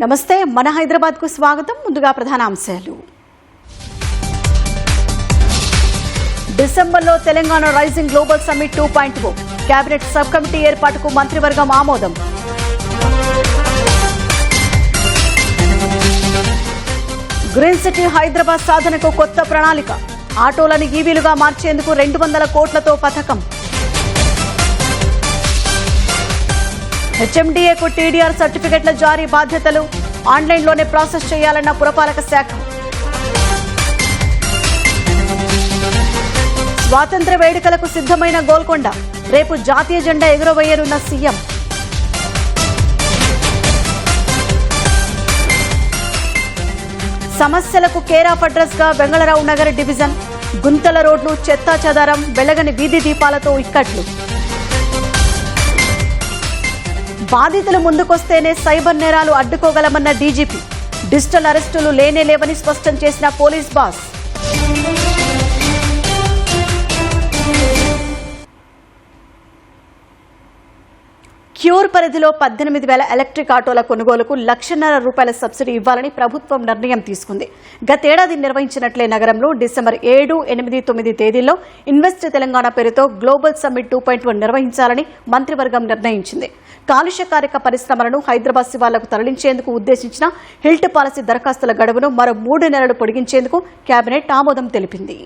నమస్తే, మన హైదరాబాద్ కు స్వాగతం. ముందుగా ప్రధాన అంశాలు. డిసెంబర్లో Telangana rising global summit 2.0 cabinet sub committee ఏర్పాటుకు మంత్రివర్గం ఆమోదం. గ్రీన్ సిటీ హైదరాబాద్ సాధనకు కొత్త ప్రణాళిక. ఆటోలను ఈవీలుగా మార్చేందుకు 200 కోట్లతో పథకం. హెచ్ఎండీఏకు టీడీఆర్ సర్టిఫికెట్ల జారీ బాధ్యతలు ఆన్లైన్లోనే ప్రాసెస్ చేయాలన్న పురపాలక శాఖ. స్వాతంత్ర్య వేడుకలకు సిద్ధమైన గోల్కొండ. రేపు జాతీయ జెండా ఎగురవేయనున్న సీఎం. సమస్యలకు కేర్ ఆఫ్ అడ్రస్ గా వెంగళరావు నగర్ డివిజన్. గుంతల రోడ్లు, చెత్తా చెదారం, వెలగని వీధి దీపాలతో ఇక్కట్లు. బాధితులు ముందుకొస్తేనే సైబర్ నేరాలు అడ్డుకోగలమన్న డీజీపీ. డిజిటల్ అరెస్టులు లేవని స్పష్టం చేసిన పోలీస్ బాస్. క్యూర్ పరిధిలో 18,000 ఎలక్ట్రిక్ ఆటోల కొనుగోలుకు ₹1,50,000 సబ్సిడీ ఇవ్వాలని ప్రభుత్వం నిర్ణయం తీసుకుంది. గతేడాది నిర్వహించినట్లే నగరంలో డిసెంబర్ 7, 8, 9 తేదీల్లో ఇన్వెస్ట్ తెలంగాణ పేరుతో గ్లోబల్ సమ్మిట్ 2.1 నిర్వహించాలని మంత్రివర్గం నిర్ణయించింది. కాలుష్యకారక పరిశ్రమలను హైదరాబాద్ శివార్లకు తరలించేందుకు ఉద్దేశించిన హిల్ట్ పాలసీ దరఖాస్తుల గడువును మరో 3 నెలలు పొడిగించేందుకు కేబినెట్ ఆమోదం తెలిపింది.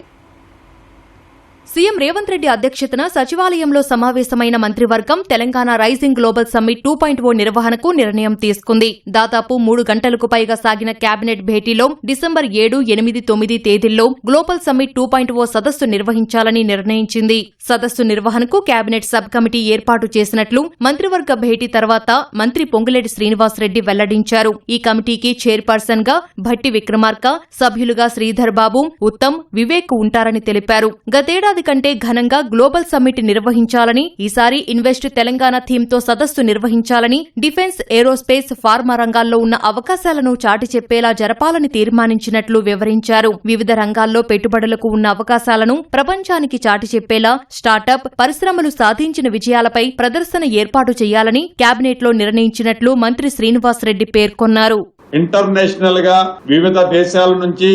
సీఎం రేవంత్ రెడ్డి అధ్యక్షతన సచివాలయంలో సమావేశమైన మంత్రివర్గం తెలంగాణ రైజింగ్ గ్లోబల్ సమ్మిట్ 2.0 నిర్వహణకు నిర్ణయం తీసుకుంది. దాదాపు 3 గంటలకు పైగా సాగిన కేబినెట్ భేటీలో డిసెంబర్ 7, 8, 9 తేదీల్లో గ్లోబల్ సమ్మిట్ 2.0 సదస్సు నిర్వహించాలని నిర్ణయించింది. సదస్సు నిర్వహణకు కేబినెట్ సబ్ కమిటీ ఏర్పాటు చేసినట్లు మంత్రివర్గ భేటీ తర్వాత మంత్రి పొంగులేటి శ్రీనివాసరెడ్డి వెల్లడించారు. ఈ కమిటీకి చైర్పర్సన్ గా భట్టి విక్రమార్క, సభ్యులుగా శ్రీధర్ బాబు, ఉత్తమ్, వివేక్ ఉంటారని తెలిపారు. గతేడాది కంటే ఘనంగా గ్లోబల్ సమ్మిట్ నిర్వహించాలని, ఈసారి ఇన్వెస్ట్ తెలంగాణ థీమ్తో సదస్సు నిర్వహించాలని, డిఫెన్స్, ఏరోస్పేస్, ఫార్మా రంగాల్లో ఉన్న అవకాశాలను చాటి చెప్పేలా జరపాలని తీర్మానించినట్లు వివరించారు. వివిధ రంగాల్లో పెట్టుబడులకు ఉన్న అవకాశాలను ప్రపంచానికి చాటి చెప్పేలా స్టార్టప్ పరిశ్రమలు సాధించిన విజయాలపై ప్రదర్శన ఏర్పాటు చేయాలని కేబినెట్లో నిర్ణయించినట్లు మంత్రి శ్రీనివాసరెడ్డి పేర్కొన్నారు. ఇంటర్నేషనల్ గా వివిధ దేశాల నుంచి,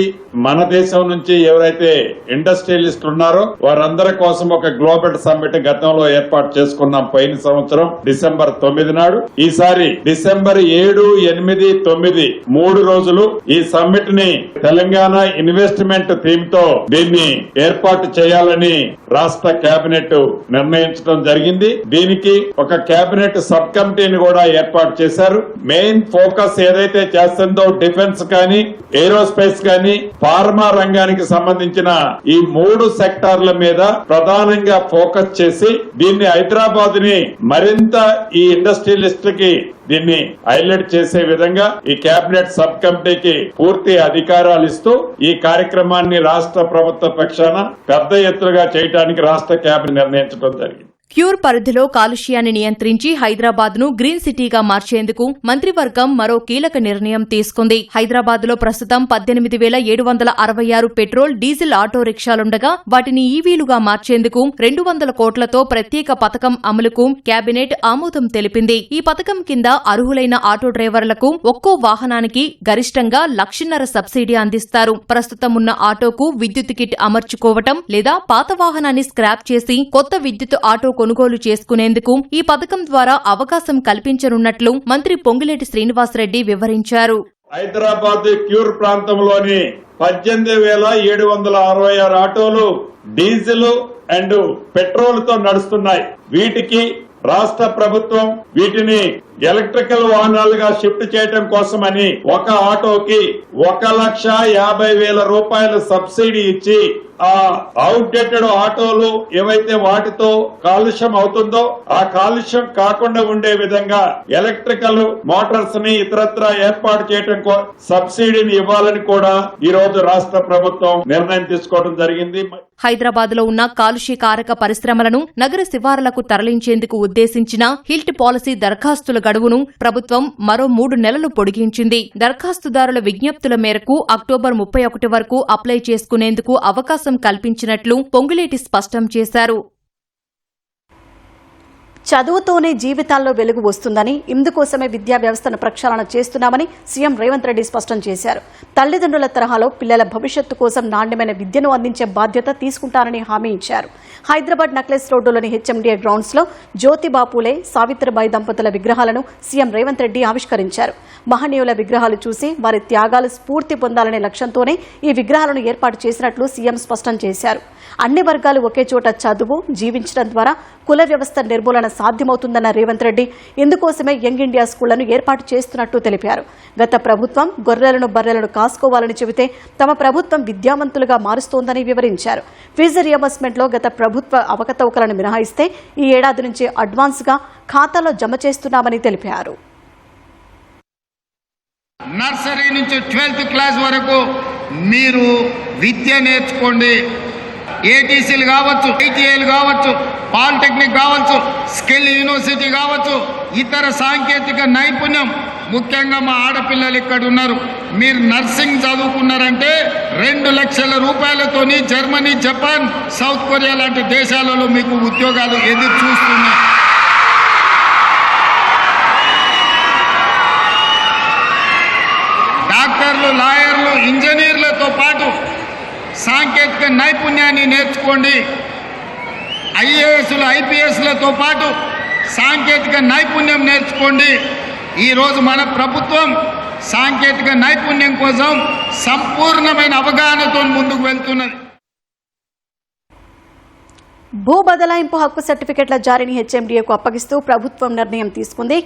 మన దేశం నుంచి ఎవరైతే ఇండస్ట్రియలిస్టులు ఉన్నారో వారందరి కోసం ఒక గ్లోబల్ సమ్మిట్ గతంలో ఏర్పాటు చేసుకున్నాం పోయిన సంవత్సరం డిసెంబర్ 9 నాడు. ఈసారి డిసెంబర్ 7, 8, 9 3 రోజులు ఈ సమ్మిట్ ని తెలంగాణ ఇన్వెస్ట్మెంట్ థీమ్ తో దీన్ని ఏర్పాటు చేయాలని రాష్ట్ర కేబినెట్ నిర్ణయించడం జరిగింది. దీనికి ఒక కేబినెట్ సబ్ కమిటీని కూడా ఏర్పాటు చేశారు. మెయిన్ ఫోకస్ ఏదైతే చేస్తుందో డిఫెన్స్ కానీ, ఏరోస్పేస్ కానీ, ఫార్మా రంగానికి సంబంధించిన ఈ 3 సెక్టార్ల మీద ప్రధానంగా ఫోకస్ చేసి దీన్ని హైదరాబాద్ ని మరింత ఈ ఇండస్ట్రియలిస్టులకి దీన్ని హైలైట్ చేసే విధంగా ఈ కేబినెట్ సబ్ కమిటీకి పూర్తి అధికారాలు ఇస్తూ ఈ కార్యక్రమాన్ని రాష్ట్ర ప్రభుత్వ పక్షాన పెద్ద ఎత్తుగా చేయడానికి రాష్ట్ర కేబినెట్ నిర్ణయించడం జరిగింది. క్యూర్ పరిధిలో కాలుష్యాన్ని నియంత్రించి హైదరాబాద్ ను గ్రీన్ సిటీగా మార్చేందుకు మంత్రివర్గం మరో కీలక నిర్ణయం తీసుకుంది. హైదరాబాద్ లో ప్రస్తుతం 18,766 పెట్రోల్, డీజిల్ ఆటో రిక్షాలుండగా వాటిని ఈవీలుగా మార్చేందుకు 200 కోట్లతో ప్రత్యేక పథకం అమలుకు కేబినెట్ ఆమోదం తెలిపింది. ఈ పథకం కింద అర్హులైన ఆటో డ్రైవర్లకు ఒక్కో వాహనానికి గరిష్టంగా ₹1,50,000 సబ్సిడీ అందిస్తారు. ప్రస్తుతం ఉన్న ఆటోకు విద్యుత్ కిట్ అమర్చుకోవటం లేదా పాత వాహనాన్ని స్క్రాప్ చేసి కొత్త విద్యుత్ ఆటో కొనుగోలు చేసుకునేందుకు ఈ పథకం ద్వారా అవకాశం కల్పించనున్నట్లు మంత్రి పొంగులేటి శ్రీనివాసరెడ్డి వివరించారు. హైదరాబాద్ క్యూర్ ప్రాంతంలోని 18,766 ఆటోలు డీజిల్ అండ్ పెట్రోల్ తో నడుస్తున్నాయి. వీటికి రాష్ట్ర ప్రభుత్వం వీటిని ఎలక్ట్రికల్ వాహనాలుగా షిఫ్ట్ చేయడం కోసమని ఒక ఆటోకి ₹1,50,000 సబ్సిడీ ఇచ్చి ఆ అవుట్డేటెడ్ ఆటోలు ఏవైతే వాటితో కాలుష్యం అవుతుందో ఆ కాలుష్యం కాకుండా ఉండే విధంగా ఎలక్ట్రికల్ మోటార్స్ ని ఇతరత్రా ఏర్పాటు చేయడం సబ్సిడీని ఇవ్వాలని కూడా ఈ రోజు రాష్ట్ర ప్రభుత్వం నిర్ణయం తీసుకోవడం జరిగింది. హైదరాబాద్ లో ఉన్న కాలుష్యకారక పరిశ్రమలను నగర శివారులకు తరలించేందుకు ఉద్దేశించిన హిల్ట్ పాలసీ దరఖాస్తుల గడువును ప్రభుత్వం మరో 3 నెలలు పొడిగించింది. దరఖాస్తుదారుల విజ్ఞప్తుల మేరకు అక్టోబర్ 31 వరకు అప్లై చేసుకునేందుకు అవకాశం కల్పించినట్లు పొంగులేటి స్పష్టం చేశారు. చదువుతోనే జీవితాల్లో వెలుగు వస్తుందని, ఇందుకోసమే విద్యా వ్యవస్థను ప్రక్షాళన చేస్తున్నామని సీఎం రేవంత్ రెడ్డి స్పష్టం చేశారు. తల్లిదండ్రుల తరహాలో పిల్లల భవిష్యత్తు కోసం నాణ్యమైన విద్యను అందించే బాధ్యత తీసుకుంటారని హామీ ఇచ్చారు. హైదరాబాద్ నక్లెస్ రోడ్డులోని హెచ్ఎండిఏ గ్రౌండ్స్ లో జ్యోతిబాపులే, సావిత్రిబాయి దంపతుల విగ్రహాలను సీఎం రేవంత్ రెడ్డి ఆవిష్కరించారు. మహనీయుల విగ్రహాలు చూసి వారి త్యాగాలు స్ఫూర్తి పొందాలనే లక్ష్యంతోనే ఈ విగ్రహాలను ఏర్పాటు చేసినట్లు సీఎం స్పష్టం చేశారు. అన్ని వర్గాలు ఒకే చోట చదువు జీవించడం ద్వారా కుల వ్యవస్థ నిర్మూలన సాధ్యమవుతుందన్న రేవంత్ రెడ్డి ఇందుకోసమే యంగ్ ఇండియా స్కూళ్లను ఏర్పాటు చేస్తున్నట్టు తెలిపారు. గత ప్రభుత్వం గొర్రెలను బర్రెలను కాసుకోవాలని చెబితే తమ ప్రభుత్వం విద్యావంతులుగా మారుస్తోందని వివరించారు. ఫీజు రియంబర్స్మెంట్ లో గత ప్రభుత్వ అవకతవకలను మినహాయిస్తే ఈ ఏడాది నుంచి అడ్వాన్స్ గా ఖాతాలో జమ చేస్తున్నామని తెలిపారు. నర్సరీ నుంచి 12th క్లాస్ వరకు మీరు విద్య నేర్చుకోండి. ఏటీసీలు కావచ్చు, ఐటీఐలు కావచ్చు, పాలిటెక్నిక్ కావచ్చు, స్కిల్ యూనివర్సిటీ కావచ్చు, ఇతర సాంకేతిక నైపుణ్యం, ముఖ్యంగా మా ఆడపిల్లలు ఇక్కడ ఉన్నారు. మీరు నర్సింగ్ చదువుకున్నారంటే 2 లక్షల రూపాయలతోని జర్మనీ, జపాన్, సౌత్ కొరియా లాంటి దేశాలలో మీకు ఉద్యోగాలు ఎదురు చూస్తున్నాయి. డాక్టర్లు, లాయర్లు, ఇంజనీర్లతో పాటు సాంకేతిక నైపుణ్యాన్ని నేర్చుకోండి. ఐఏఎస్లు, ఐపీఎస్లతో పాటు సాంకేతిక నైపుణ్యం నేర్చుకోండి. ఈరోజు మన ప్రభుత్వం సాంకేతిక నైపుణ్యం కోసం సంపూర్ణమైన అవగాహనతో ముందుకు వెళ్తున్నది. భూ బదలాయింపు హక్కు సర్టిఫికెట్ల జారీని హెచ్ఎండిఏకు అప్పగిస్తూ ప్రభుత్వం నిర్ణయం తీసుకుంది.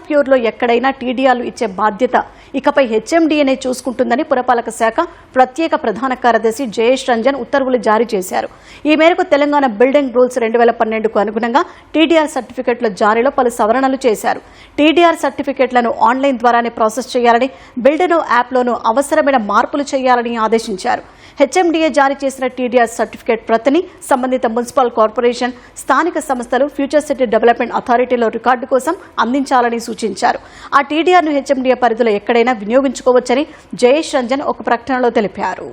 ప్యూర్లో ఎక్కడైనా టీడీఆర్లు ఇచ్చే బాధ్యత ఇకపై హెచ్ఎండిఏనే చూసుకుంటుందని పురపాలక శాఖ ప్రత్యేక ప్రధాన కార్యదర్శి జయేష్ రంజన్ ఉత్తర్వులు జారీ చేశారు. ఈ మేరకు తెలంగాణ బిల్డింగ్ రూల్స్ 2012కు అనుగుణంగా టీడీఆర్ సర్టిఫికెట్ల జారీలో పలు సవరణలు చేశారు. టీడీఆర్ సర్టిఫికెట్లను ఆన్లైన్ ద్వారానే ప్రాసెస్ చేయాలని, బిల్డెనో యాప్లోనూ అవసరమైన మార్పులు చేయాలని ఆదేశించారు. హెచ్ఎండిఏ జారీ చేసిన టీడీఆర్ సర్టిఫికెట్ ప్రతిని సంబంధిత మున్సిపల్ కార్పొరేషన్, స్థానిక సంస్థలు, ఫ్యూచర్ సిటీ డెవలప్మెంట్ అథారిటీలో రికార్డు కోసం అందించాలని సూచించారు. ఆ టీడీఆర్ను హెచ్ఎండిఏ పరిధిలో ఎక్కడైనా వినియోగించుకోవచ్చని జయేష్ రంజన్ ఒక ప్రకటనలో తెలిపారు.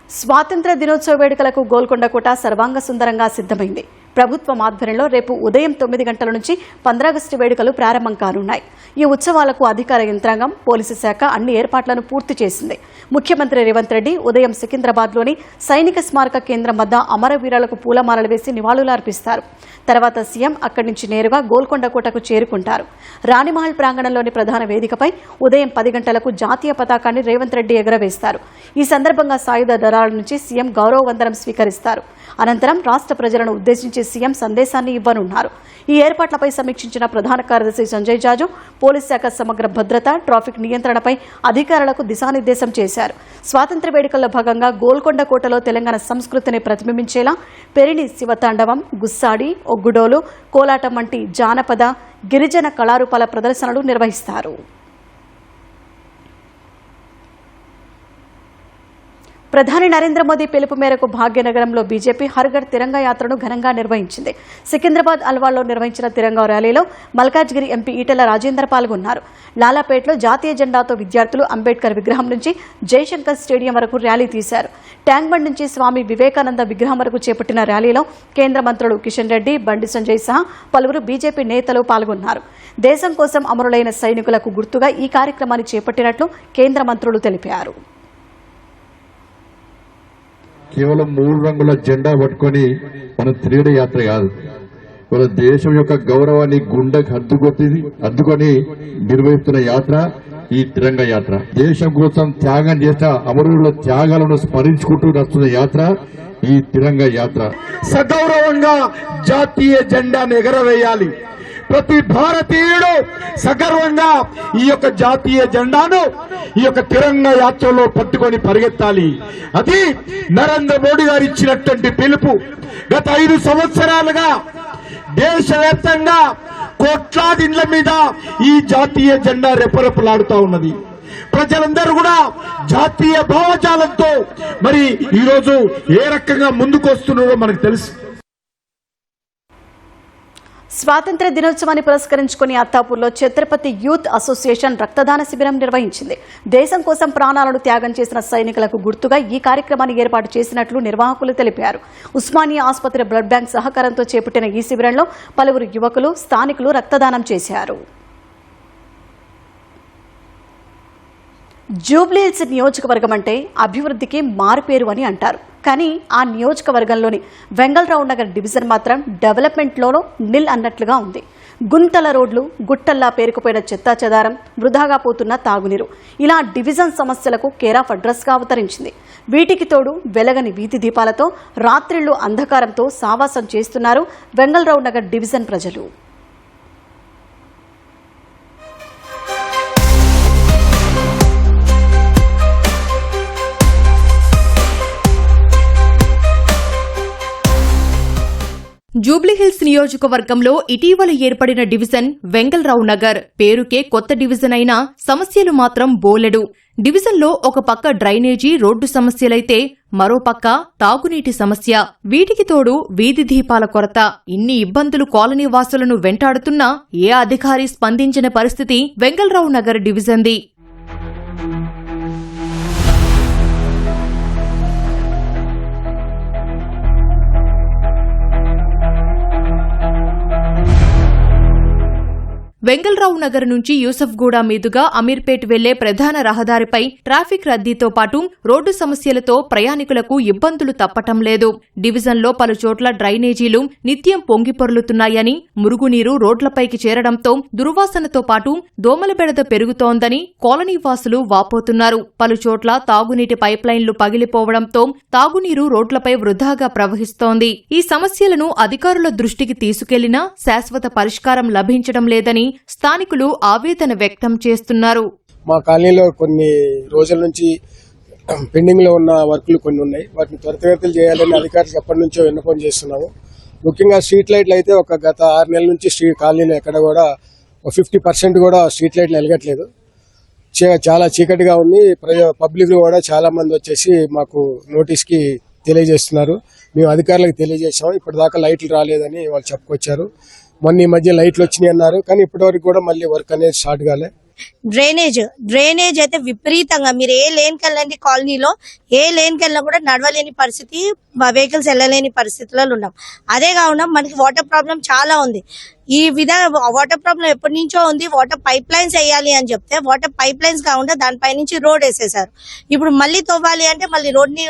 స్వాతంత్ర్య దినోత్సవ వేడుకలకు గోల్కొండ కోట సర్వాంగ సుందరంగా సిద్దమైంది. ప్రభుత్వం ఆధ్వర్యంలో రేపు ఉదయం 9 గంటల నుంచి 15 ఆగస్టు వేడుకలు ప్రారంభం కానున్నాయి. ఈ ఉత్సవాలకు అధికార యంత్రాంగం, పోలీసు శాఖ అన్ని ఏర్పాట్లను పూర్తి చేసింది. ముఖ్యమంత్రి రేవంత్ రెడ్డి ఉదయం సికింద్రాబాద్లోని సైనిక స్మారక కేంద్రం వద్ద అమరవీరులకు పూలమాలలు వేసి నివాళులర్పిస్తారు. తర్వాత సీఎం అక్కడి నుంచి నేరుగా గోల్కొండ కోటకు చేరుకుంటారు. రాణిమహల్ ప్రాంగణంలోని ప్రధాన వేదికపై ఉదయం 10 గంటలకు జాతీయ పతాకాన్ని రేవంత్ రెడ్డి ఎగురవేస్తారు. ఈ సందర్భంగా సాయుధ దళాల నుంచి సీఎం గౌరవ వందనం స్వీకరిస్తారు. అనంతరం రాష్ట్ర ప్రజలను ఉద్దేశించి సీఎం సందేశాన్ని ఇవ్వనున్నారు. ఈ ఏర్పాట్లపై సమీక్షించిన ప్రధాన కార్యదర్శి సంజయ్ జాజు పోలీస్ శాఖ సమగ్ర భద్రత, ట్రాఫిక్ నియంత్రణపై అధికారులకు దిశానిర్దేశం చేశారు. స్వాతంత్ర్య వేడుకల్లో భాగంగా గోల్కొండ కోటలో తెలంగాణ సంస్కృతిని ప్రతిబింబించేలా పెరిణి శివతాండవం, గుస్సాడి, ఒగ్గుడోలు, కోలాటం వంటి జానపద, గిరిజన కళారూపాల ప్రదర్శనలు నిర్వహిస్తారు. ప్రధాని నరేంద్ర మోదీ పిలుపు మేరకు భాగ్యనగరంలో బీజేపీ హర్ ఘర్ తిరంగా యాత్రను ఘనంగా నిర్వహించింది. సికింద్రాబాద్ అల్వాల్లో నిర్వహించిన తిరంగా ర్యాలీలో మల్కాజ్గిరి ఎంపీ ఈటెల రాజేందర్ పాల్గొన్నారు. లాలాపేటలో జాతీయ జెండాతో విద్యార్థులు అంబేద్కర్ విగ్రహం నుంచి జయశంకర్ స్టేడియం వరకు ర్యాలీ తీశారు. ట్యాంక్ బండ్ నుంచి స్వామి వివేకానంద విగ్రహం వరకు చేపట్టిన ర్యాలీలో కేంద్ర మంత్రులు కిషన్ రెడ్డి, బండి సంజయ్ సహా పలువురు బీజేపీ నేతలు పాల్గొన్నారు. దేశం కోసం అమరులైన సైనికులకు గుర్తుగా ఈ కార్యక్రమాన్ని చేపట్టినట్లు కేంద్ర మంత్రులు తెలిపారు. కేవలం 3 రంగుల జెండా పట్టుకొని మన తిరిగే యాత్ర కాదు, మన దేశం యొక్క గౌరవాన్ని గుండెకు అద్దుకొని నిర్వహిస్తున్న యాత్ర ఈ తిరంగ యాత్ర. దేశం కోసం త్యాగం చేసిన అమరుల త్యాగాలను స్మరించుకుంటూ నడుస్తున్న యాత్ర ఈ తిరంగ యాత్ర. సగౌరవంగా జాతీయ జెండాను ఎగరవేయాలి. ప్రతి భారతీయుడు సగర్వంగా ఈ యొక్క జాతీయ జెండాను ఈ యొక్క తిరంగా యాత్రలో పట్టుకొని పరిగెత్తాలి. అది నరేంద్ర మోడీ గారు ఇచ్చినటువంటి పిలుపు. గత 5 సంవత్సరాలుగా దేశవ్యాప్తంగా కోట్లాది ఇండ్ల మీద ఈ జాతీయ జెండా రెపరెపలాడుతూ ఉన్నది. ప్రజలందరూ కూడా జాతీయ భావజాలంతో మరి ఈరోజు ఏ రకంగా ముందుకు వస్తున్నారో మనకు తెలుసు. స్వాతంత్ర దినోత్సవాన్ని పురస్కరించుకుని అత్తాపూర్లో ఛత్రపతి యూత్ అసోసియేషన్ రక్తదాన శిబిరం నిర్వహించింది. దేశం కోసం ప్రాణాలను త్యాగం చేసిన సైనికులకు గుర్తుగా ఈ కార్యక్రమాన్ని ఏర్పాటు చేసినట్లు నిర్వాహకులు తెలిపారు. ఉస్మానియా ఆసుపత్రి బ్లడ్ బ్యాంక్ సహకారంతో చేపట్టిన ఈ శిబిరంలో పలువురు యువకులు, స్థానికులు రక్తదానం చేశారు. జూబ్లీహిల్స్ నియోజకవర్గం అంటే అభివృద్ధికి మారుపేరు అని అంటారు. కానీ ఆ నియోజకవర్గంలోని వెంగళరావు నగర్ డివిజన్ మాత్రం డెవలప్మెంట్లోనూ నిల్ అన్నట్లుగా ఉంది. గుంతల రోడ్లు, గుట్టల్లా పేరుకుపోయిన చెత్తాచెదారం, వృధాగా పోతున్న తాగునీరు, ఇలా డివిజన్ సమస్యలకు కేర్ ఆఫ్ అడ్రస్గా అవతరించింది. వీటికి తోడు వెలగని వీధి దీపాలతో రాత్రిళ్లు అంధకారంతో సావాసం చేస్తున్నారు వెంగళరావు నగర్ డివిజన్ ప్రజలు. జూబ్లీహిల్స్ నియోజకవర్గంలో ఇటీవల ఏర్పడిన డివిజన్ వెంగళరావు నగర్. పేరుకే కొత్త డివిజన్ అయినా సమస్యలు మాత్రం బోలెడు. డివిజన్లో ఒక పక్క డ్రైనేజీ, రోడ్డు సమస్యలైతే మరోపక్క తాగునీటి సమస్య. వీటికి తోడు వీధి దీపాల కొరత. ఇన్ని ఇబ్బందులు కాలనీ వాసులను వెంటాడుతున్నా ఏ అధికారి స్పందించిన పరిస్థితి వెంగళరావు నగర్ డివిజన్ది. వెంగళరావు నగర్ నుంచి యూసఫ్గూడ మీదుగా అమీర్పేట్ వెళ్లే ప్రధాన రహదారిపై ట్రాఫిక్ రద్దీతో పాటు రోడ్డు సమస్యలతో ప్రయాణికులకు ఇబ్బందులు తప్పటం లేదు. డివిజన్లో పలుచోట్ల డ్రైనేజీలు నిత్యం పొంగిపొర్లుతున్నాయని, మురుగునీరు రోడ్లపైకి చేరడంతో దుర్వాసనతో పాటు దోమల బెడద పెరుగుతోందని కాలనీవాసులు వాపోతున్నారు. పలుచోట్ల తాగునీటి పైప్లైన్లు పగిలిపోవడంతో తాగునీరు రోడ్లపై వృధాగా ప్రవహిస్తోంది. ఈ సమస్యలను అధికారుల దృష్టికి తీసుకెళ్లినా శాశ్వత పరిష్కారం లభించడం లేదని స్థానికులు ఆవేదన వ్యక్తం చేస్తున్నారు. మా కాలనీలో కొన్ని రోజుల నుంచి పెండింగ్ లో ఉన్న వర్కులు కొన్ని ఉన్నాయి. వాటిని త్వరితగతిన చేయాలని అధికారులకు ఎప్పటి నుంచో విన్నపం చేస్తున్నాము. ముఖ్యంగా స్ట్రీట్ లైట్లు అయితే ఒక గత 6 నెలల నుంచి కాలనీలో ఎక్కడ కూడా 50% కూడా స్ట్రీట్ లైట్లు వెలగట్లేదు. చాలా చీకటిగా ఉంది. పబ్లిక్ కూడా చాలా మంది వచ్చేసి మాకు నోటీస్ కి తెలియజేస్తున్నారు. మేము అధికారులకు తెలియజేసాము. ఇప్పటిదాకా లైట్లు రాలేదని వాళ్ళు చెప్పుకొచ్చారు. మొన్న ఈ మధ్య లైట్లు వచ్చినాయి అన్నారు, కానీ ఇప్పటివరకు కూడా మళ్ళీ వర్క్ అనేది స్టార్ట్ కాలే. డ్రైనేజ్ అయితే విపరీతంగా, మీరు ఏ లేన్కి వెళ్ళండి కాలనీలో, ఏ లేన్కి వెళ్ళినా కూడా నడవలేని పరిస్థితి, వెహికల్స్ వెళ్ళలేని పరిస్థితులలో ఉన్నాం. అదే కాకుండా మనకి వాటర్ ప్రాబ్లం చాలా ఉంది. ఈ విధంగా వాటర్ ప్రాబ్లం ఎప్పటి నుంచో ఉంది. వాటర్ పైప్ లైన్స్ వేయాలి అని చెప్తే వాటర్ పైప్ లైన్స్ కాకుండా దానిపై నుంచి రోడ్ వేసేసారు. ఇప్పుడు మళ్ళీ తవ్వాలి అంటే మళ్ళీ రోడ్ ని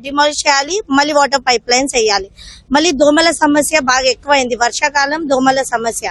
డిమాలిష్ చేయాలి, మళ్ళీ వాటర్ పైప్ లైన్స్ వేయాలి. మళ్ళీ దోమల సమస్య బాగా ఎక్కువైంది. వర్షాకాలం దోమల సమస్య.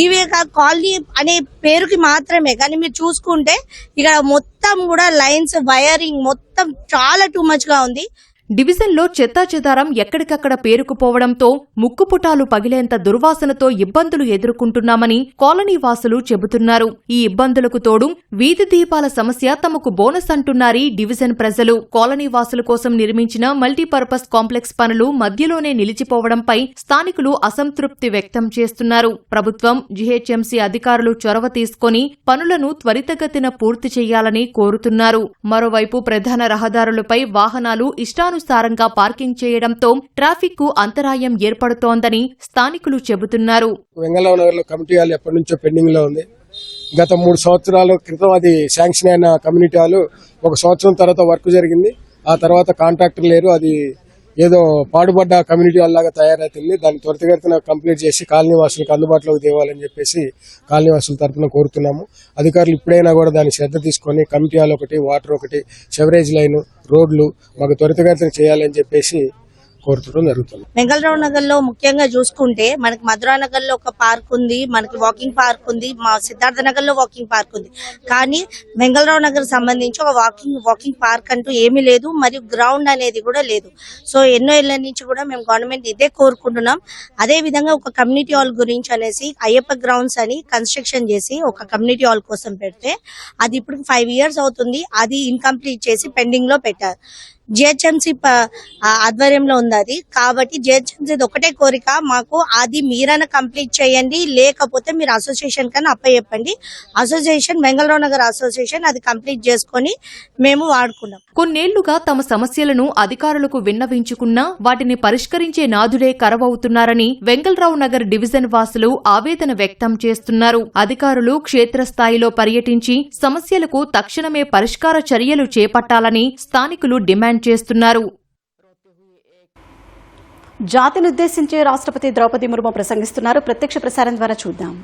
ఇవి కాలనీ అనే పేరుకి మాత్రమే, కానీ మీరు చూసుకుంటే ఇక్కడ మొత్తం కూడా లైన్స్, వైరింగ్ మొత్తం చాలా టూ మచ్ గా ఉంది. డివిజన్లో చెత్తాచెదారం ఎక్కడికక్కడ పేరుకుపోవడంతో ముక్కుపుటాలు పగిలేంత దుర్వాసనతో ఇబ్బందులు ఎదుర్కొంటున్నామని కాలనీవాసులు చెబుతున్నారు. ఈ ఇబ్బందులకు తోడు వీధి దీపాల సమస్య తమకు బోనస్ అంటున్నారీ డివిజన్ ప్రజలు. కాలనీవాసుల కోసం నిర్మించిన మల్టీపర్పస్ కాంప్లెక్స్ పనులు మధ్యలోనే నిలిచిపోవడంపై స్థానికులు అసంతృప్తి వ్యక్తం చేస్తున్నారు. ప్రభుత్వం, జీహెచ్ఎంసీ అధికారులు చొరవ తీసుకుని పనులను త్వరితగతిన పూర్తి చేయాలని కోరుతున్నారు. మరోవైపు ప్రధాన రహదారులపై వాహనాలు ఇష్టానుసారంగా పార్కింగ్ చేయడంతో ట్రాఫిక్ కు అంతరాయం ఏర్పడుతోందని స్థానికులు చెబుతున్నారు. వెంగళరావు నగర్ లో కమిటీ హాల్ ఎప్పటి నుంచో పెండింగ్ లో ఉంది. గత 3 సంవత్సరాల క్రితం అది శాంక్షన్ అయిన కమ్యూనిటీ హాల్ 1 సంవత్సరం తర్వాత వర్క్ జరిగింది. ఆ తర్వాత కాంట్రాక్టర్ లేరు. అది ఏదో పాడుపడ్డ కమ్యూనిటీ హాల్ లాగా తయారైతుంది. దాన్ని త్వరితగతిన కంప్లీట్ చేసి కాలనీ వాసులకు అందుబాటులోకి తేవాలని చెప్పేసి కాలనీ వాసుల తరఫున కోరుతున్నాము. అధికారులు ఇప్పుడైనా కూడా దాన్ని శ్రద్ధ తీసుకొని కమ్యూనిటీ హాల్ ఒకటి, వాటర్ ఒకటి, సెవరేజ్ లైన్, రోడ్లు మాకు త్వరితగతిన చేయాలని చెప్పేసి కోరుతూ జరుగుతుంది. వెంగళరావు నగర్ లో ముఖ్యంగా చూసుకుంటే మనకి మధురా నగర్ లో ఒక పార్క్ ఉంది, మనకి వాకింగ్ పార్క్ ఉంది, మా సిద్ధార్థ నగర్ లో వాకింగ్ పార్క్ ఉంది. కానీ వెంగళరావు నగర్ సంబంధించి ఒక వాకింగ్ పార్క్ అంటూ ఏమీ లేదు, మరియు గ్రౌండ్ అనేది కూడా లేదు. సో ఎన్నో ఏళ్ల నుంచి కూడా మేము గవర్నమెంట్ ఇదే కోరుకుంటున్నాం. అదే విధంగా ఒక కమ్యూనిటీ హాల్ గురించి అనేసి అయ్యప్ప గ్రౌండ్స్ అని కన్స్ట్రక్షన్ చేసి ఒక కమ్యూనిటీ హాల్ కోసం పెడితే అది ఇప్పుడు 5 years అవుతుంది. అది ఇన్కంప్లీట్ చేసి పెండింగ్ లో పెట్టారు. జిహెచ్ఎంసీ ఆధ్వర్యంలో ఉంది అది. కాబట్టి జిహెచ్ఎంసీ ఒకటే కోరిక మాకు, అది మీరైనా కంప్లీట్ చేయండి, లేకపోతే మీరు అసోసియేషన్ కన్నా అప్పచెప్పండి. అసోసియేషన్ బెంగళూరు నగర్ అసోసియేషన్ అది కంప్లీట్ చేసుకొని మేము వాడుకున్నాం. కొన్నేళ్లుగా తమ సమస్యలను అధికారులకు విన్నవించుకున్నా వాటిని పరిష్కరించే నాథుడే కరవవుతున్నారని వెంగళరావు నగర్ డివిజన్ వాసులు ఆవేదన వ్యక్తం చేస్తున్నారు. అధికారులు క్షేత్రస్థాయిలో పర్యటించి సమస్యలకు తక్షణమే పరిష్కార చర్యలు చేపట్టాలని స్థానికులు డిమాండ్ చేస్తున్నారు. జాతినుద్దేశించి రాష్ట్రపతి ద్రౌపది ముర్ము ప్రసంగిస్తున్నారు. ప్రత్యక్ష ప్రసారం ద్వారా చూద్దాం.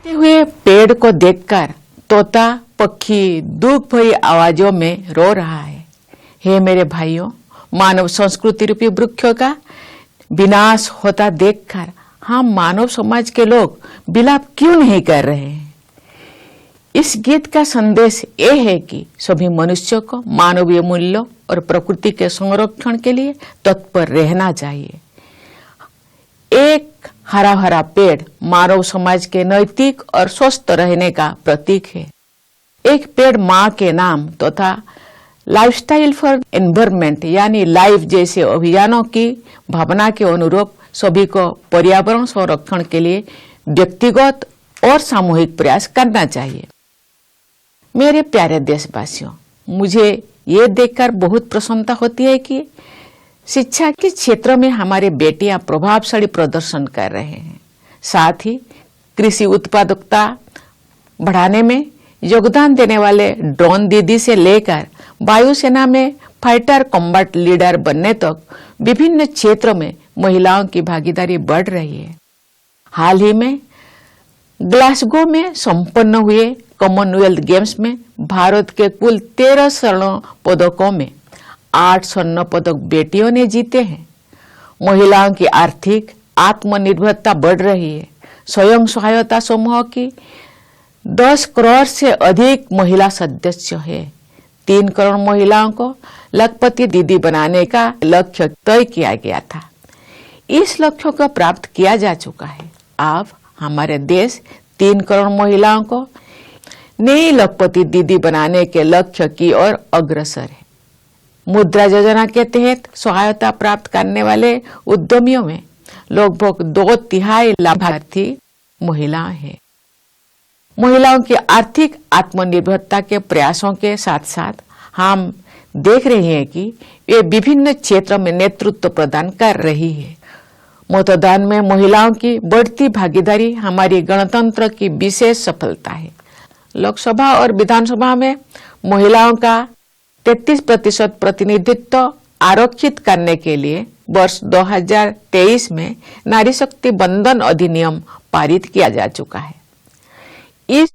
हुए पेड़ को देखकर तोता पक्षी दुख भरी आवाजों में रो रहा है. हे मेरे भाइयों, मानव संस्कृति रूपी वृक्षों का विनाश होता देखकर हम मानव समाज के लोग विलाप क्यों नहीं कर रहे हैं? इस गीत का संदेश ये है कि सभी मनुष्यों को मानवीय मूल्यों और प्रकृति के संरक्षण के लिए तत्पर रहना चाहिए. एक हरा भरा पेड़ मानव समाज के नैतिक और स्वस्थ रहने का प्रतीक है. एक पेड़ माँ के नाम तथा लाइफस्टाइल फॉर एनवायरमेंट यानी लाइफ जैसे अभियानों की भावना के अनुरूप सभी को पर्यावरण संरक्षण के लिए व्यक्तिगत और सामूहिक प्रयास करना चाहिए. मेरे प्यारे देशवासियों, मुझे ये देखकर बहुत प्रसन्नता होती है कि शिक्षा के क्षेत्र में हमारे बेटियां प्रभावशाली प्रदर्शन कर रहे हैं. साथ ही कृषि उत्पादकता बढ़ाने में योगदान देने वाले ड्रोन दीदी से लेकर वायुसेना में फाइटर कॉम्बैट लीडर बनने तक विभिन्न क्षेत्रों में महिलाओं की भागीदारी बढ़ रही है. हाल ही में ग्लासगो में संपन्न हुए कॉमनवेल्थ गेम्स में भारत के कुल 13 स्वर्ण पदकों में 8 स्वर्ण पदक बेटियों ने जीते हैं. महिलाओं की आर्थिक आत्मनिर्भरता बढ़ रही है. स्वयं सहायता समूह की 10 करोड़ से अधिक महिला सदस्य है. 3 करोड़ महिलाओं को लखपति दीदी बनाने का लक्ष्य तय किया गया था. इस लक्ष्य को प्राप्त किया जा चुका है. अब हमारे देश 3 करोड़ महिलाओं को नई लखपति दीदी बनाने के लक्ष्य की ओर अग्रसर है. मुद्रा योजना के तहत सहायता प्राप्त करने वाले उद्यमियों में लगभग 2/3 लाभार्थी महिलाएं हैं. महिलाओं की आर्थिक आत्मनिर्भरता के प्रयासों के साथ साथ हम देख रहे हैं कि वे विभिन्न क्षेत्रों में नेतृत्व प्रदान कर रही है. मतदान में महिलाओं की बढ़ती भागीदारी हमारी गणतंत्र की विशेष सफलता है. लोकसभा और विधानसभा में महिलाओं का 33% प्रतिनिधित्व आरक्षित करने के लिए वर्ष 2023 में नारी शक्ति बंधन अधिनियम पारित किया जा चुका है. इस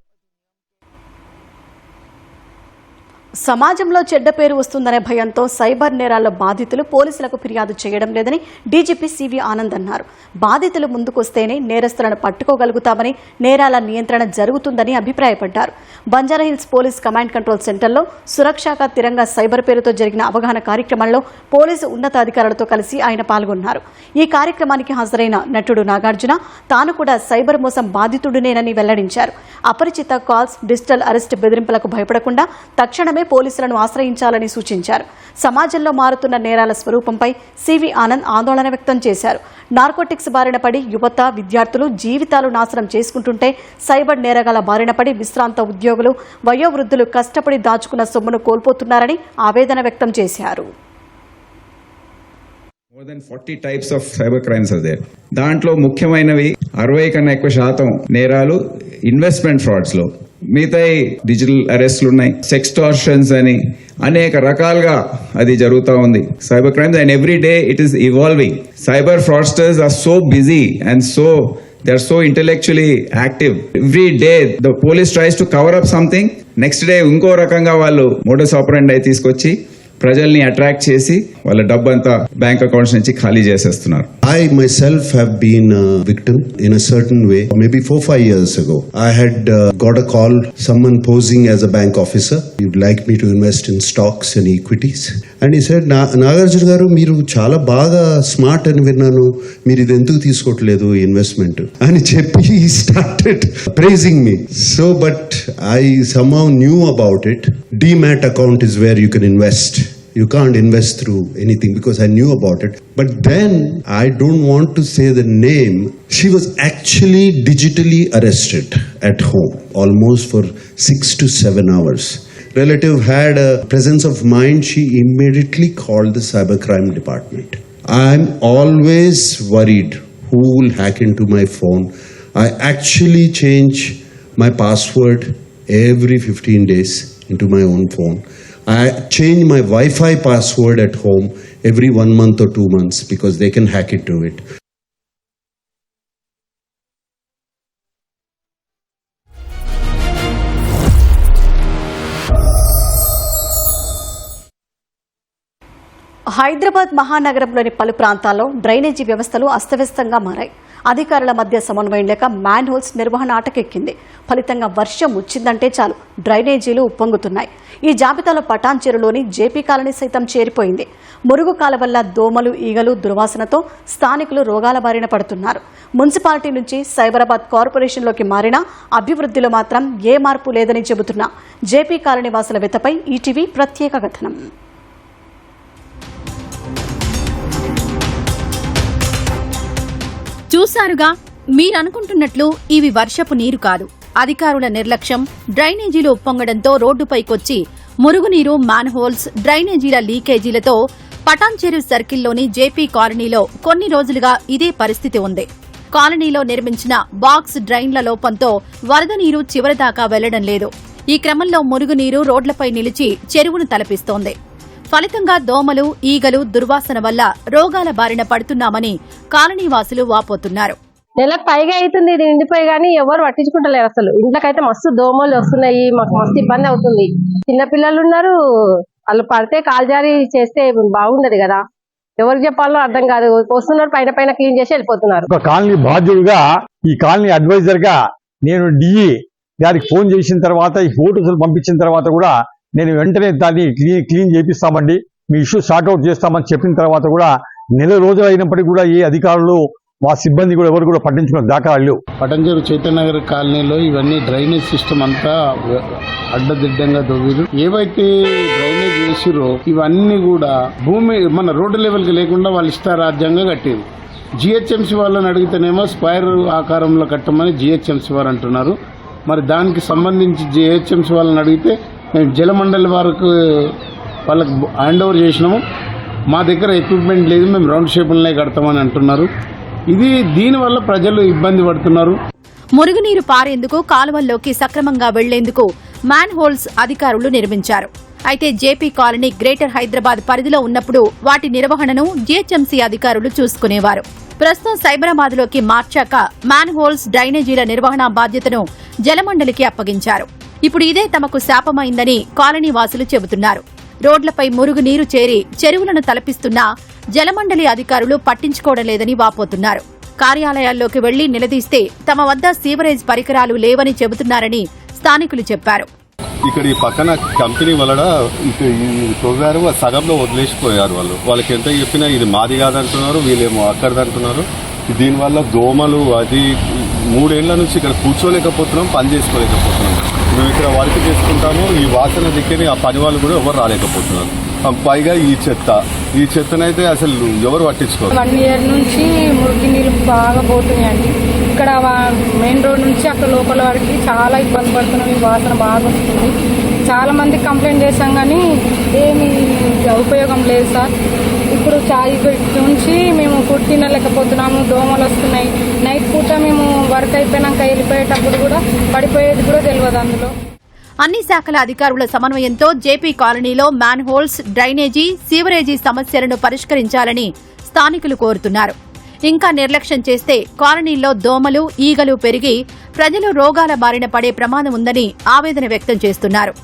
సమాజంలో చెడ్డ పేరు వస్తుందనే భయంతో సైబర్ నేరాల బాధితులు పోలీసులకు ఫిర్యాదు చేయడం లేదని డీజీపీ సివి ఆనంద్ అన్నారు. బాధితులు ముందుకొస్తేనే నేరస్తులను పట్టుకోగలుగుతామని, నేరాల నియంత్రణ జరుగుతుందని అభిప్రాయపడ్డారు. బంజారాహిల్స్ పోలీస్ కమాండ్ కంట్రోల్ సెంటర్లో సురక్షాక తిరంగా సైబర్ పేరుతో జరిగిన అవగాహన కార్యక్రమంలో పోలీసు ఉన్నతాధికారులతో కలిసి ఆయన పాల్గొన్నారు. ఈ కార్యక్రమానికి హాజరైన నటుడు నాగార్జున తాను కూడా సైబర్ మోసం బాధితుడినేనని వెల్లడించారు. అపరిచిత కాల్స్, డిజిటల్ అరెస్ట్ బెదిరింపులకు భయపడకుండా తక్షణమే పోలీసులను ఆశ్రయించాలని సూచించారు. సమాజంలో మారుతున్న నేరాల స్వరూపంపై సివి ఆనంద్ ఆందోళన వ్యక్తం చేశారు. నార్కోటిక్స్ బారిన పడి యువత, విద్యార్థులు జీవితాలు నాశనం చేసుకుంటుంటే సైబర్ నేరగాల బారిన పడి విశ్రాంత ఉద్యోగులు, వయోవృద్ధులు కష్టపడి దాచుకున్న సొమ్మును కోల్పోతున్నారని ఆవేదన వ్యక్తం చేశారు. More than 40 types of cyber crimes are there. దాంట్లో ముఖ్యమైనవి 60 కన్నా ఎక్కువ శాతం నేరాలు ఇన్వెస్ట్మెంట్ ఫ్రాడ్స్ లో, మిగతా డిజిటల్ అరెస్ట్లు ఉన్నాయి, సెక్స్టార్షన్స్ అని అనేక రకాలుగా అది జరుగుతూ ఉంది. Cyber crimes and every day it is evolving. Cyber fraudsters are so busy and so they are so intellectually active. Every day the police tries to cover up something, next day ఇంకో రకంగా వాళ్ళు modus ఆపరెండి తీసుకొచ్చి ప్రజల్ని attract చేసి వాళ్ళ డబ్బంతా bank accounts నుంచి ఖాళీ చేసేస్తున్నారు. I myself have been a victim in a certain way. Maybe 4-5 years ago, I had got a call, someone posing as a bank officer. You'd like me to invest in stocks and equities. And he said, Nagarjuna garu, మీరు చాలా బాగా smart అని విన్నాను, మీరు ఇది ఎందుకు తీసుకోవట్లేదు investment అని చెప్పి he started praising me. So, but I somehow knew about it. Demat account is where you can invest. you can't invest through anything because I knew about it. But then I don't want to say the name. She was actually digitally arrested at home almost for 6 to 7 hours. Relative had a presence of mind. She immediately called the cybercrime department. I'm always worried who will hack into my phone. I actually change my password every 15 days into my own phone. I change my Wi-Fi password at home every 1 month or 2 months because they can hack into it. Hyderabad మహానగరంలోని పలు ప్రాంతాల్లో drainage వ్యవస్థలు అస్తవ్యస్తంగా మారాయి. అధికారుల మధ్య సమన్వయం లేక man holes నిర్వహణ ఆటకెక్కింది. ఫలితంగా వర్షం వచ్చిందంటే చాలు డ్రైనేజీలు ఉప్పొంగుతున్నాయి. ఈ జాబితాలో పటాన్చెరులోని జేపీ కాలనీ సైతం చేరిపోయింది. మురుగు కాలవల్ల దోమలు, ఈగలు, దుర్వాసనతో స్థానికులు రోగాల బారిన పడుతున్నారు. మున్సిపాలిటీ నుంచి సైబరాబాద్ కార్పొరేషన్లోకి మారినా అభివృద్ధిలో మాత్రం ఏ మార్పు లేదని చెబుతున్న జేపీ కాలనీ వాసుల వెతపై ఈటీవీ ప్రత్యేక కథనం. చూశారుగా, మీరనుకుంటున్నట్లు ఇవి వర్షపు నీరు కాదు. అధికారుల నిర్లక్ష్యం, డ్రైనేజీలు ఉప్పొంగడంతో రోడ్డుపైకొచ్చి మురుగునీరు, మ్యాన్హోల్స్, డ్రైనేజీల లీకేజీలతో పటాన్చెరు సర్కిల్లోని జేపీ కాలనీలో కొన్ని రోజులుగా ఇదే పరిస్థితి ఉంది. కాలనీలో నిర్మించిన బాక్స్ డ్రైన్ల లోపంతో వరద నీరు చివరిదాకా వెళ్లడం లేదు. ఈ క్రమంలో మురుగునీరు రోడ్లపై నిలిచి చెరువును తలపిస్తోంది. ఫలితంగా దోమలు, ఈగలు, దుర్వాసన వల్ల రోగాల బారిన పడుతున్నామని కాలనీవాసులు వాపోతున్నారు. నెలకు పైగా అవుతుంది ఇది నిండిపోయి, కానీ ఎవరు పట్టించుకుంటలేరు. అసలు ఇంట్లోకైతే మస్తు దోమలు వస్తున్నాయి, మాకు మస్తు ఇబ్బంది అవుతుంది. చిన్నపిల్లలు ఉన్నారు, వాళ్ళు పడితే కాల్జారీ చేస్తే బాగుండదు కదా. ఎవరికి చెప్పాలో అర్థం కాదు. వస్తున్నారు, పైన పైన క్లీన్ చేసి వెళ్ళిపోతున్నారు. ఒక కాలనీ బాధ్యుడిగా, ఈ కాలనీ అడ్వైజర్ గా నేను డిఈ గారికి ఫోన్ చేసిన తర్వాత, ఈ ఫోటోలు పంపించిన తర్వాత కూడా నేను వెంటనే దాన్ని క్లీన్ చేపిస్తామండి, మీ ఇష్యూ సార్ట్అవుట్ చేస్తామని చెప్పిన తర్వాత కూడా నెల రోజులు అయినప్పటికీ కూడా ఏ అధికారులు, మా సిబ్బంది కూడా ఎవరు కూడా పట్టించుకున్న దాఖలాలు. పటంచెరు చైతన్యనగర్ కాలనీలో ఇవన్నీ డ్రైనేజ్ సిస్టమ్ అంతా అడ్డదిడ్డంగా దొవ్విరు. ఏవైతే డ్రైనేజ్ వేసిరో ఇవన్నీ కూడా భూమి మన రోడ్డు లెవెల్కి లేకుండా వాళ్ళు ఇష్టారాజ్యంగా కట్టారు. జిహెచ్ఎంసీ వాళ్ళని అడిగితేనేమో స్క్వేర్ ఆకారంలో కట్టమని జిహెచ్ఎంసీ వారు అంటున్నారు. మరి దానికి సంబంధించి జిహెచ్ఎంసీ వాళ్ళని అడిగితే మేము జలమండలి వరకు వాళ్ళకి హ్యాండ్ ఓవర్ చేసినాము, మా దగ్గర ఎక్విప్మెంట్ లేదు, మేము రౌండ్ షేపులనే కడతామని అంటున్నారు. దీనివల్ల ప్రజలు ఇబ్బంది పడుతున్నారు. మురుగునీరు పారేందుకు, కాలువల్లోకి సక్రమంగా వెళ్లేందుకు మ్యాన్ హోల్స్ అధికారులు నిర్మించారు. అయితే జేపీ కాలనీ గ్రేటర్ హైదరాబాద్ పరిధిలో ఉన్నప్పుడు వాటి నిర్వహణను జీహెచ్ఎంసీ అధికారులు చూసుకునేవారు. ప్రస్తుతం సైబరాబాద్లోకి మార్చాక మ్యాన్ హోల్స్, డ్రైనేజీల నిర్వహణ బాధ్యతను జలమండలికి అప్పగించారు. ఇప్పుడు ఇదే తమకు శాపమైందని కాలనీ వాసులు చెబుతున్నారు. రోడ్లపై మురుగునీరు చేరి చెరువులను తలపిస్తున్నా జలమండలి అధికారులు పట్టించుకోవడం లేదని వాపోతున్నారు. కార్యాలయాల్లోకి వెళ్లి నిలదీస్తే తమ వద్ద సీవరేజ్ పరికరాలు లేవని చెబుతున్నారని స్థానికులు చెప్పారు. ఇక్కడ ఈ పక్కన కంపెనీ వలన తవ్వారు, సగంలో వదిలేసిపోయారు. వాళ్ళకి ఎంత చెప్పినా ఇది మాది కాదంటున్నారు, వీళ్ళేమో అక్కడదంటున్నారు. దీనివల్ల దోమలు, అది 3 ఏళ్ల నుంచి ఇక్కడ కూర్చోలేకపోతున్నాం, పని చేసుకోలేకపోతున్నాం. మేము ఇక్కడ వర్క్ చేసుకుంటాము, ఈ వాసన దిక్కని ఆ పని వాళ్ళు కూడా ఎవరు రాలేకపోతున్నారు. పైగా ఈ చెత్తనైతే అసలు ఎవరు పట్టించుకోరు. 1 year నుంచి మురికి నీళ్ళు బాగా పోతున్నాయండి. ఇక్కడ మెయిన్ రోడ్ నుంచి అక్కడ లోపల వరకు చాలా ఇబ్బంది పడుతున్నాం. ఈ వాసన బాగా వస్తుంది. చాలా మంది కంప్లైంట్ చేశాం కానీ ఏమి ఉపయోగం లేదు సార్. ఇప్పుడు నుంచి మేము ఫుడ్ తినలేకపోతున్నాము, దోమలు వస్తున్నాయి. నైట్ పూట మేము వర్క్ అయిపోయినాక వెళ్ళిపోయేటప్పుడు కూడా పడిపోయేది కూడా తెలియదు అందులో. అన్ని శాఖల అధికారుల సమన్వయంతో జేపీ కాలనీలో మ్యాన్ హోల్స్, డ్రైనేజీ, సీవరేజీ సమస్యలను పరిష్కరించాలని స్థానికులు కోరుతున్నారు. ఇంకా నిర్లక్ష్యం చేస్తే కాలనీల్లో దోమలు, ఈగలు పెరిగి ప్రజలు రోగాల బారిన పడే ప్రమాదం ఉందని ఆవేదన వ్యక్తం చేస్తున్నారు.